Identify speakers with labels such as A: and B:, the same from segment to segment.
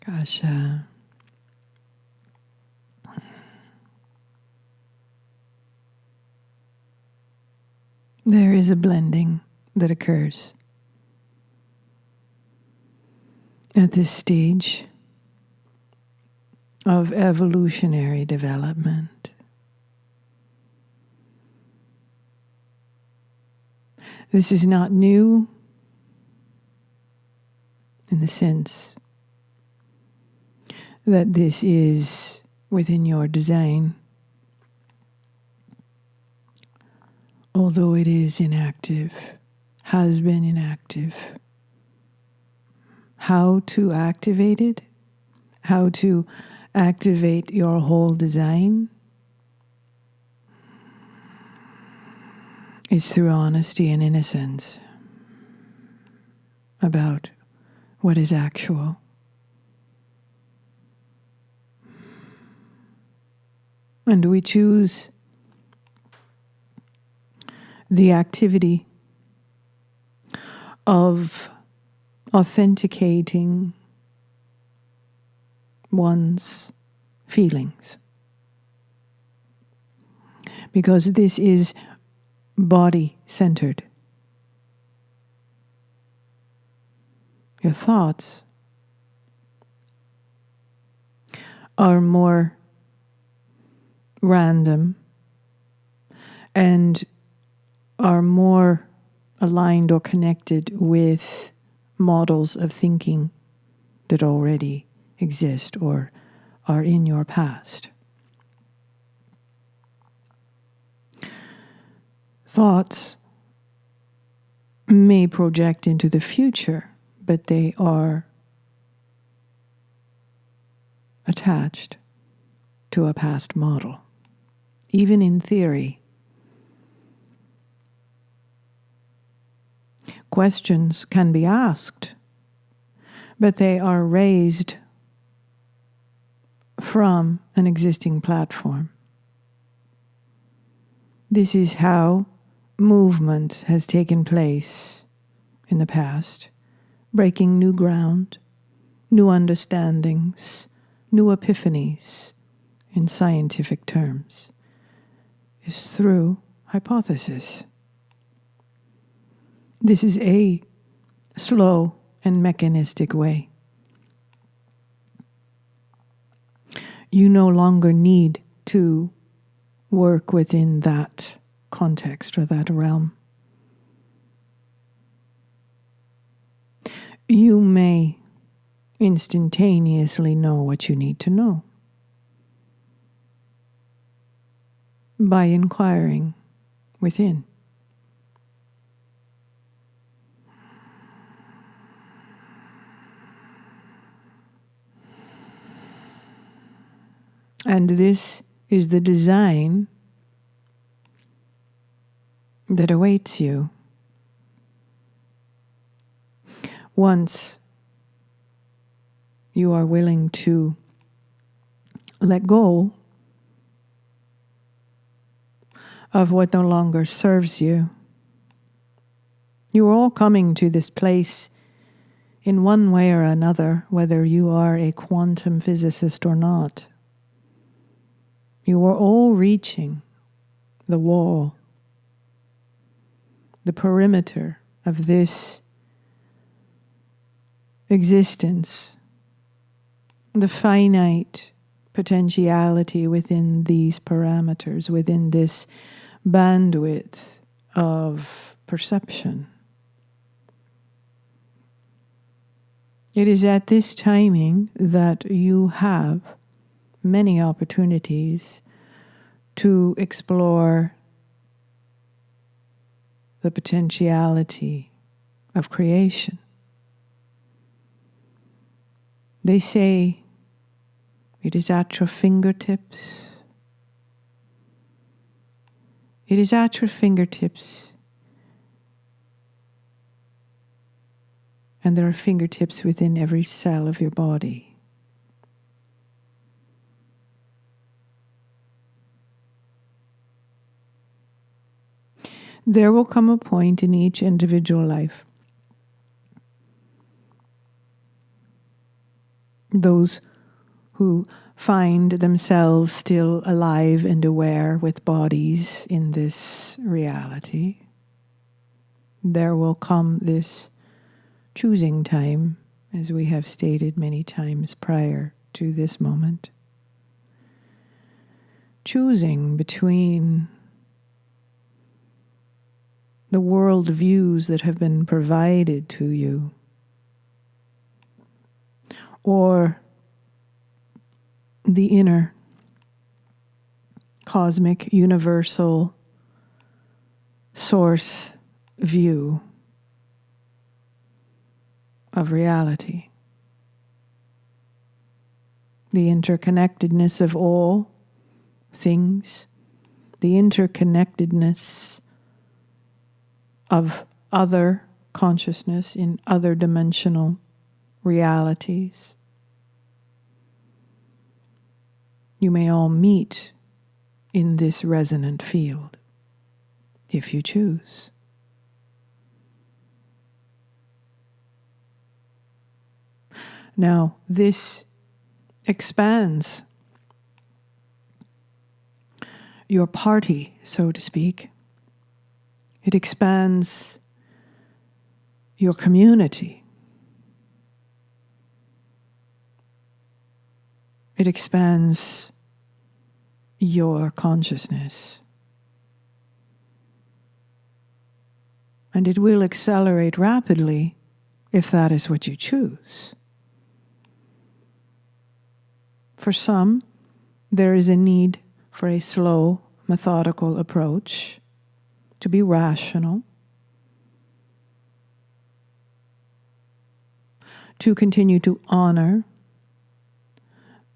A: Kasha. There is a blending that occurs at this stage of evolutionary development. This is not new in the sense that this is within your design, although it is inactive, has been inactive. How to activate it, how to activate your whole design is through honesty and innocence about what is actual. And we choose the activity of authenticating one's feelings, because this is body-centered. Your thoughts are more random and are more aligned or connected with models of thinking that already exist or are in your past. Thoughts may project into the future, but they are attached to a past model. Even in theory, questions can be asked, but they are raised from an existing platform. This is how movement has taken place in the past, breaking new ground, new understandings, new epiphanies in scientific terms, is through hypothesis. This is a slow and mechanistic way. You no longer need to work within that context or that realm. You may instantaneously know what you need to know by inquiring within. And this is the design that awaits you once you are willing to let go of what no longer serves you. You are all coming to this place in one way or another, whether you are a quantum physicist or not. You are all reaching the wall, the perimeter of this existence, the finite potentiality within these parameters, within this bandwidth of perception. It is at this timing that you have many opportunities to explore the potentiality of creation. They say it is at your fingertips. It is at your fingertips. And there are fingertips within every cell of your body. There will come a point in each individual life those who find themselves still alive and aware with bodies in this reality, there will come this choosing time, as we have stated many times prior to this moment. Choosing between the world views that have been provided to you, or the inner, cosmic, universal source view of reality. The interconnectedness of all things, the interconnectedness of other consciousness in other dimensional realities. You may all meet in this resonant field, if you choose. Now, this expands your party, so to speak. It expands your community. It expands your consciousness. And it will accelerate rapidly if that is what you choose. For some, there is a need for a slow, methodical approach, to be rational, to continue to honor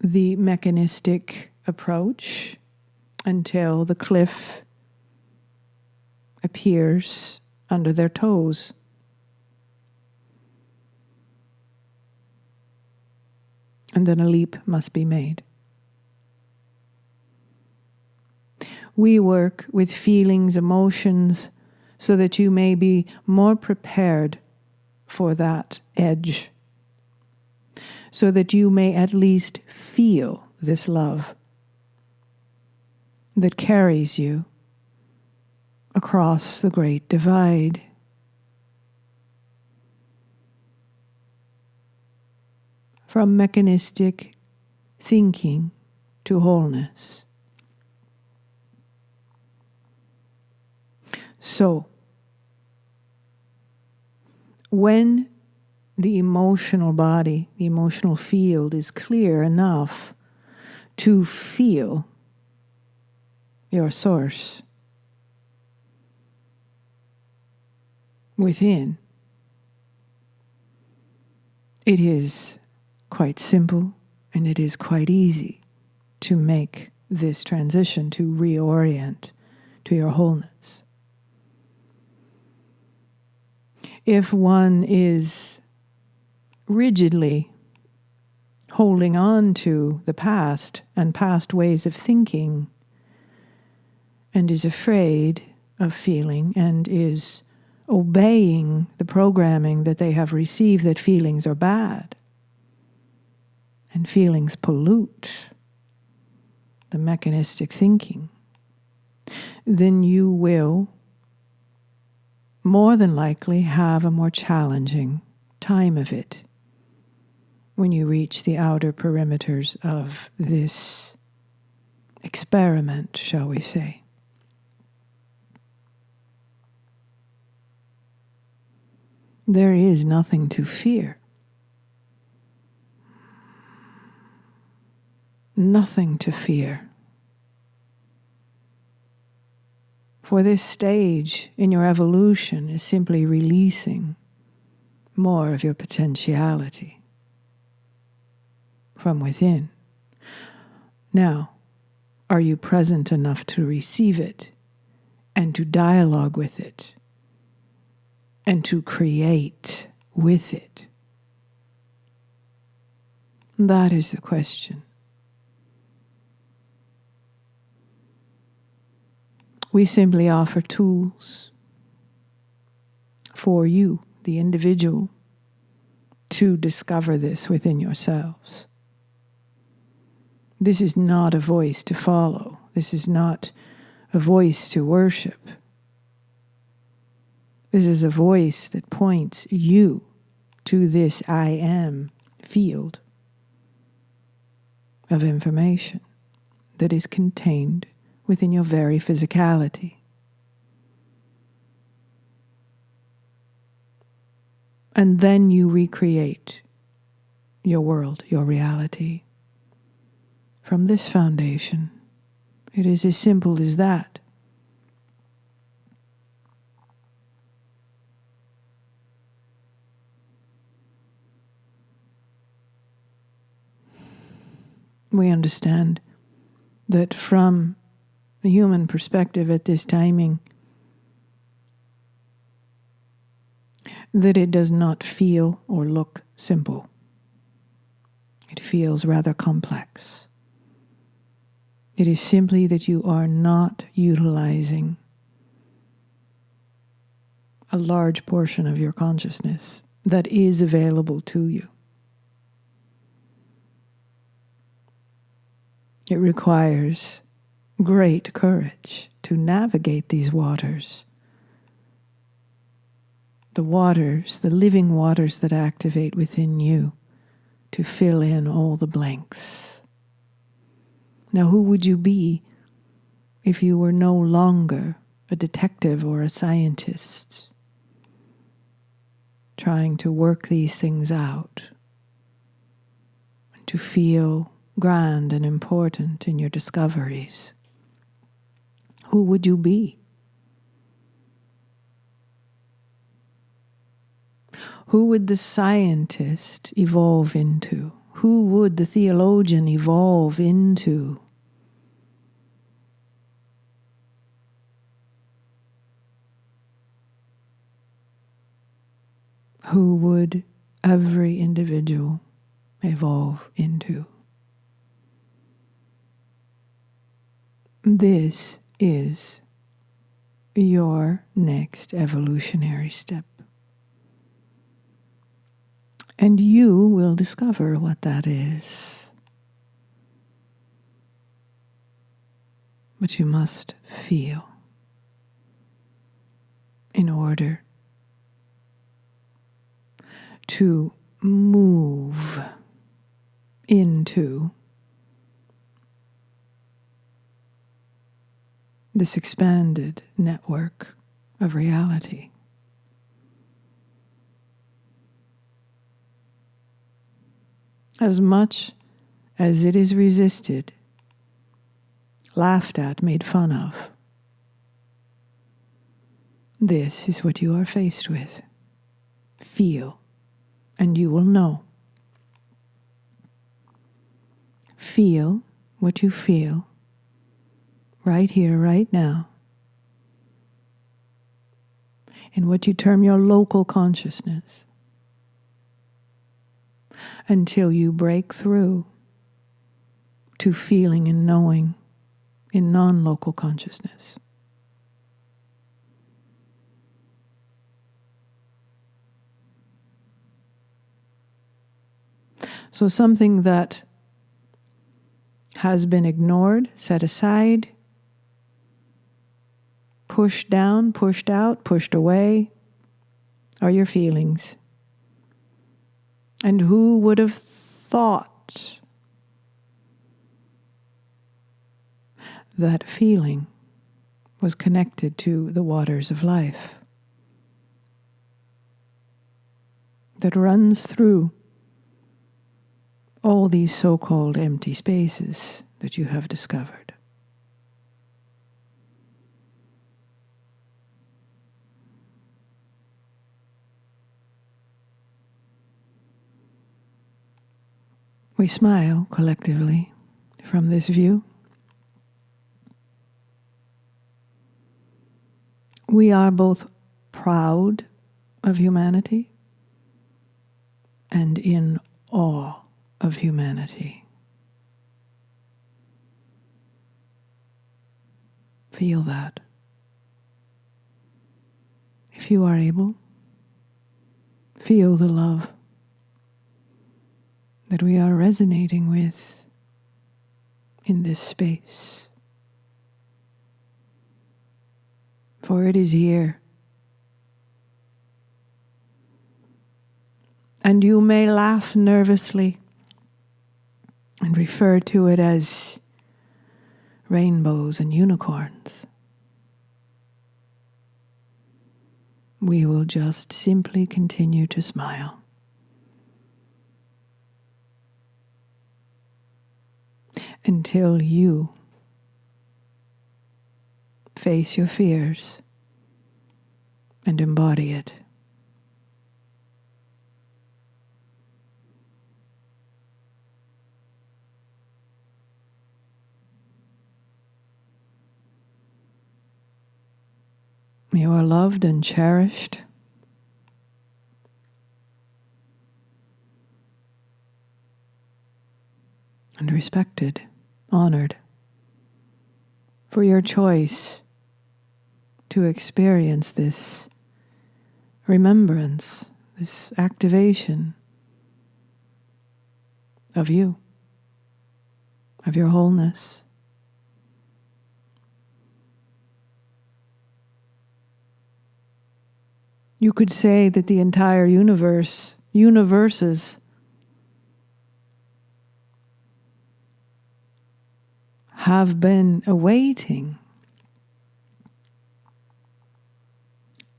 A: the mechanistic approach until the cliff appears under their toes. And then a leap must be made. We work with feelings, emotions, so that you may be more prepared for that edge, so that you may at least feel this love that carries you across the great divide. From mechanistic thinking to wholeness. So, when the emotional body, the emotional field is clear enough to feel your source within, it is quite simple and it is quite easy to make this transition, to reorient to your wholeness. If one is rigidly holding on to the past and past ways of thinking, and is afraid of feeling, and is obeying the programming that they have received that feelings are bad, and feelings pollute the mechanistic thinking, then you will more than likely have a more challenging time of it when you reach the outer perimeters of this experiment, shall we say. There is nothing to fear. Nothing to fear. For this stage in your evolution is simply releasing more of your potentiality from within. Now, are you present enough to receive it and to dialogue with it and to create with it? That is the question. We simply offer tools for you, the individual, to discover this within yourselves. This is not a voice to follow. This is not a voice to worship. This is a voice that points you to this I am field of information that is contained within your very physicality. And then you recreate your world, your reality, from this foundation. It is as simple as that. We understand that from a human perspective at this timing, that it does not feel or look simple. It feels rather complex. It is simply that you are not utilizing a large portion of your consciousness that is available to you. It requires great courage to navigate these waters. The waters, the living waters that activate within you to fill in all the blanks. Now, who would you be if you were no longer a detective or a scientist trying to work these things out and to feel grand and important in your discoveries? Who would you be? Who would the scientist evolve into? Who would the theologian evolve into? Who would every individual evolve into? This is your next evolutionary step. And you will discover what that is. But you must feel in order to move into this expanded network of reality. As much as it is resisted, laughed at, made fun of, this is what you are faced with. Feel, and you will know. Feel what you feel right here, right now, in what you term your local consciousness, until you break through to feeling and knowing in non-local consciousness. So something that has been ignored, set aside, pushed down, pushed out, pushed away, are your feelings. And who would have thought that feeling was connected to the waters of life that runs through all these so-called empty spaces that you have discovered? We smile collectively from this view. We are both proud of humanity and in awe of humanity. Feel that. If you are able, feel the love that we are resonating with in this space. For it is here. And you may laugh nervously and refer to it as rainbows and unicorns. We will just simply continue to smile. Until you face your fears and embody it. You are loved and cherished. And respected, honored for your choice to experience this remembrance, this activation of you, of your wholeness. You could say that the entire universes have been awaiting,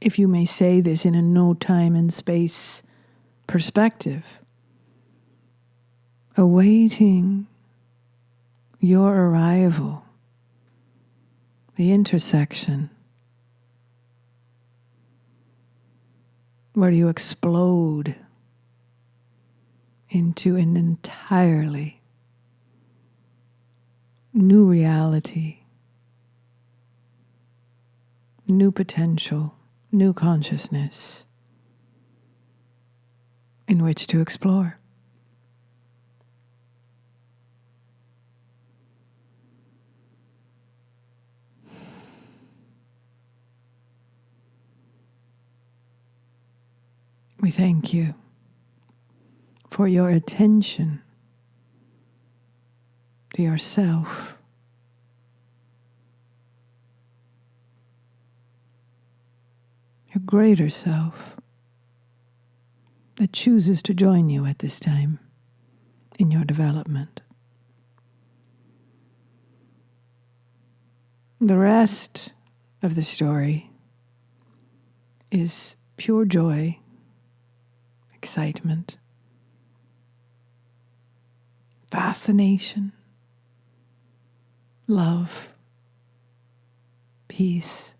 A: if you may say this in a no time and space perspective, awaiting your arrival, the intersection, where you explode into an entirely new reality, new potential, new consciousness in which to explore. We thank you for your attention to yourself, your greater self that chooses to join you at this time in your development. The rest of the story is pure joy, excitement, fascination, love, peace,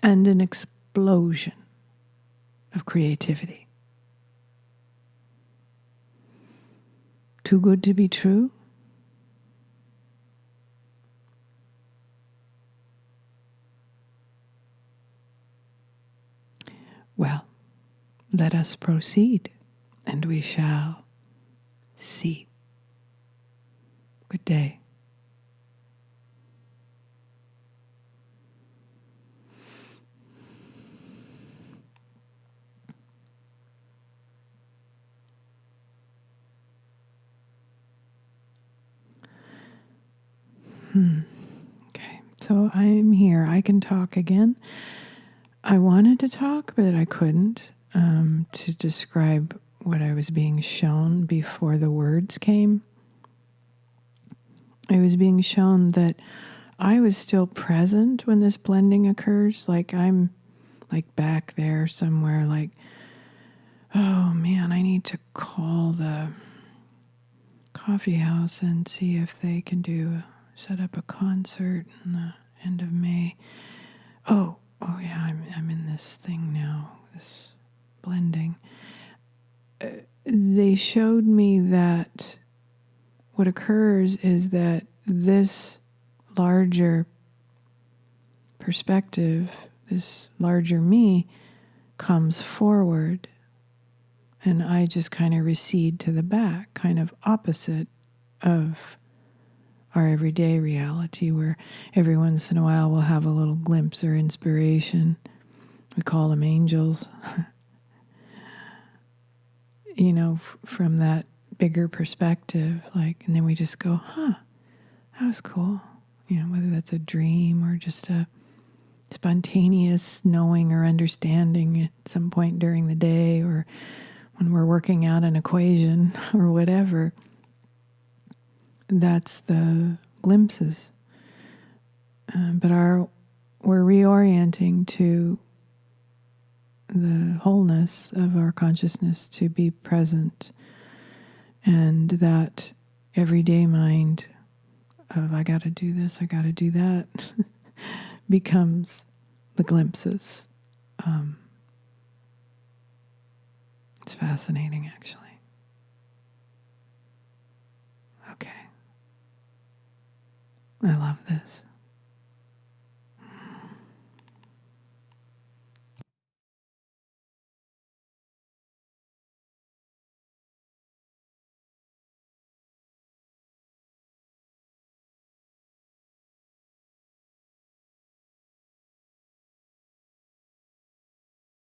A: and an explosion of creativity. Too good to be true? Well, let us proceed, and we shall see. Good day. Okay, so I'm here. I can talk again. I wanted to talk, but I couldn't, to describe what I was being shown before the words came. I was being shown that I was still present when this blending occurs. Like I'm like back there somewhere, like, oh man, I need to call the coffee house and see if they can set up a concert in the end of May. Oh yeah, I'm in this thing now, this blending. They showed me that what occurs is that this larger perspective, this larger me, comes forward, and I just kind of recede to the back, kind of opposite of our everyday reality, where every once in a while we'll have a little glimpse or inspiration. We call them angels. from that bigger perspective, like, and then we just go, that was cool. Whether that's a dream or just a spontaneous knowing or understanding at some point during the day, or when we're working out an equation or whatever. That's the glimpses. But we're reorienting to the wholeness of our consciousness to be present, and that everyday mind of I got to do this, I got to do that becomes the glimpses. It's fascinating, actually. Okay. I love this.